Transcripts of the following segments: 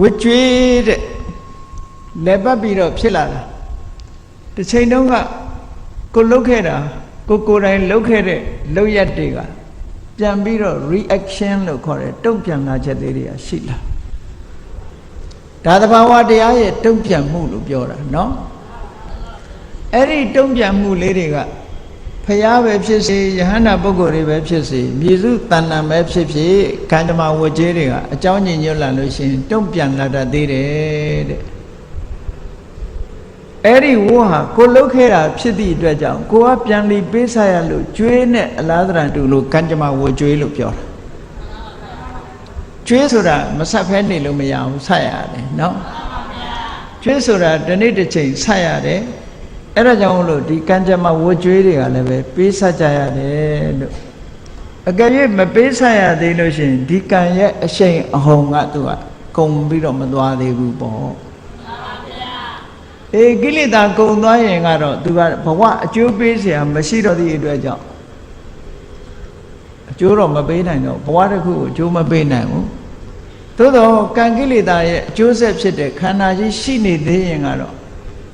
ဝတ်ကျွေးတဲ့လက်ပတ်ပြီးတော့ဖြစ်လာတာတစ်ချိန်တုန်းကကိုလှုပ်ခဲ့တာကိုယ်တိုင်လှုပ်ခဲ့တဲ့လှုပ်ရက်တွေကပြန်ပြီးတော့ reaction လို့ခေါ်တယ်တုံ့ပြန်လာချက်တွေကရှိလာဒါသဘာဝတရားရဲ့တုံ့ပြန်မှုလို့ပြောတာเนาะအဲ့ဒီတုံ့ပြန်မှုလေးတွေကဖျားပဲဖြစ်စေယဟန္တာပုဂ္ဂိုလ်တွေပဲဖြစ်စေမြေစုတဏ္ဍာပဲဖြစ်ဖြစ်ခန္ဓမာဝကြေးတွေကအကြောင်းညင်ညွတ်လာလို့ရှိရင်တုံ့ပြန်လာတတ်သေးတယ်တဲ့အဲ့ဒီဝိုးဟာကိုလှုပ်ခဲ့တာဖြစ်သည့်အတွက်ကြောင့်ကိုကပြန်ပြီးပေးဆက်ရလို့ကျွေးနဲ့အလားတရံတူလို့ကံကြမ္မာဝကျွေးလို့ပြောတာကျွေးဆိုတာမဆက်ဖဲနေလို့မရဘူးဆက်ရတယ်နော်ကျွေးဆိုတာဒီနေ့တစ်ချိန်ဆက်ရတယ်အဲ့ဒါကြောင့်လို့ဒီကံကြမ္မာဝကျွေးတွေကလည်းပဲပေးဆက်ကြရတယ်လို့အကယ်၍မပေးဆက်ရသေးလို့ရှိရင်ဒီကံရဲ့အရှိန်အဟုန်ကသူကကုန်ပြီးတော့မသွားသေးဘူးပေါ့ကိလေသာကုန်သွားရင်ကတော့သူကဘဝအကျိုးပေးเสียမရှိတော့သည့်အတွက်ကြောင့်အကျိုးတော့မပေးနိုင်တော့ဘဝတစ်ခုကိုအကျိုးမပေးနိုင်ဘူးသို့တော့ကံကိလေသာရဲ့အကျိုးဆက်ဖြစ်တဲ့ခန္ဓာကြီးရှိနေသေးရင်ကတော့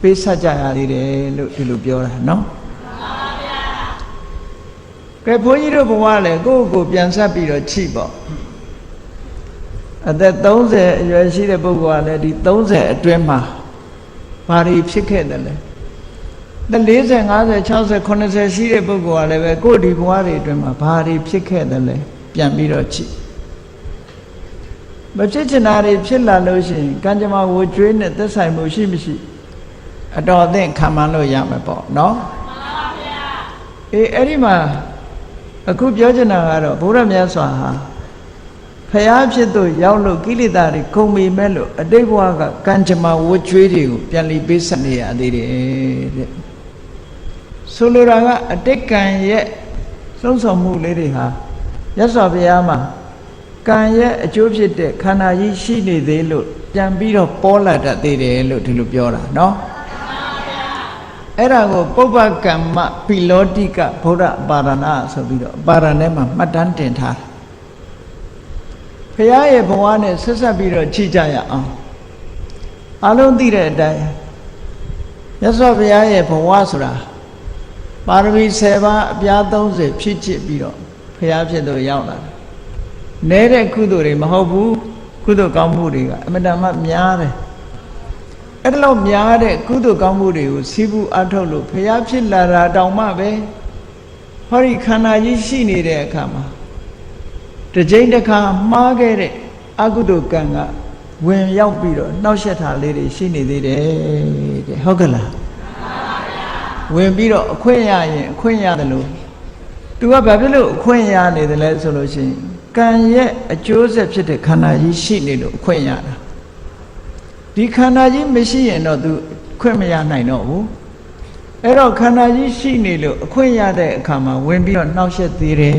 ပေးဆက်ကြရသေးတယ်လို့ဒီလိုပြောတာနော်ကဲဘုန်းကြီးတို့ဘဝလည်းကိုယ့်ကိုယ်ပြန်ဆက်ပြီးတော့ချိပေါ့အသက်30အရွယ်ရှိတဲ့ပုဂ္ဂိုလ်ကလည်းဒီ30အတွင်းမှာဘာတွေဖြစ်ခဲ့တယ်လဲ40 50 60 80ရှိတဲ့ပုဂ္ဂိုလ်ကလည်းပဲကိုယ်ဒီဘဝတွေအတွင်းမှာဘာတွေဖြစ်ခဲ့တယ်လဲပြန်ပြီးတော့ကြည့်မဖြစ်ချင်တာတွေဖြစ်လာလို့ရှိရင်ကံကြမ္မာဝကျွေးနဲ့သက်ဆိုင်မှုရှိမရှိအတော်အသင့်ခံမှန်းလို့ရမယ်ပေါ့နော်မှန်ပါဗျာအဲ့ဒီမှာအခုပြောချင်တာကတော့ဘုရားမြတ်စွာဟာဖျားဖြစ်သူရောက်လို့ကိလေသာတွေကုန်ပြီမဲ့လို့အတိတ်ဘဝကကံကြမ္မာဝတ်ကျွေးတွေကိုပြန်လီပေးဆက်နေရသေးတယ်တဲ့ဆိုလိုတာကအတိတ်ကံရဲ့သုံးဆောင်မှုလေးတွေဟာမြတ်စွာဘုရားမှာကံရဲ့အကျိုးဖြစ်တဲ့ခန္ဓာကြီးရှိနေသေးလို့ပြန်ပြီးတော့ပေါ်လာတတ်သေးတယ်လို့ဒီလိုပြောတာနော်အဲ့ဒါကိုပုပ္ပကမ္မပိလောတိကဗုဒ္ဓပါရဏဆိုပြီးတော့ပါရဏဲမှာမှတ်တမ်းတင်ထားတယ်ဖရာရဲ့ဘဝနဲ့ဆက်ဆက်ပြီးတော့ကြည့်ကြရအောင်အလုံးသိတဲ့အတိုင်းမြတ်စွာဘုရားရဲ့ဘဝဆိုတာပါရမီ10ပါးအပြား30ဖြည့်ချစ်ပြီးတော့ဖရာဖြစ်သူရောက်လာတယ်နဲတဲ့ကုသိုလ်တွေမဟုတ်ဘူးကုသိုလ်ကောင်းမှုတွေကအမှန်တမ်းများတယ်အဲ့ဒါလို့များတဲ့ကုသိုလ်ကောင်းမှုတွေကိုစီးပူးအထုတ်လို့ဖရာဖြစ်လာတာတောင်မှပဲဟောဒီခန္ဓာကြီးရှိနေတဲ့အခါမှာတစ်ချိန်တစ်ခါမှားခဲ့တဲ့အကုသိုလ်ကံကဝင်ရောက်ပြီးတော့နှောက်ယှက်တာလေးတွေရှိနေသေးတယ်တဲ့ဟုတ်ကဲ့လားမှန်ပါဗျာဝင်ပြီးတော့အခွင့်ရရင်အခွင့်ရတယ်လို့သူကဘာဖြစ်လို့အခွင့်ရနေတယ်လဲဆိုလို့ရှိရင်ကံရဲ့အကျိုးဆက်ဖြစ်တဲ့ခန္ဓာကြီးရှိနေလို့အခွင့်ရတာဒီခန္ဓာကြီးမရှိရင်တော့သူအခွင့်မရနိုင်တော့ဘူးအဲ့တော့ခန္ဓာကြီးရှိနေလို့အခွင့်ရတဲ့အခါမှာဝင်ပြီးတော့နှောက်ယှက်သေးတယ်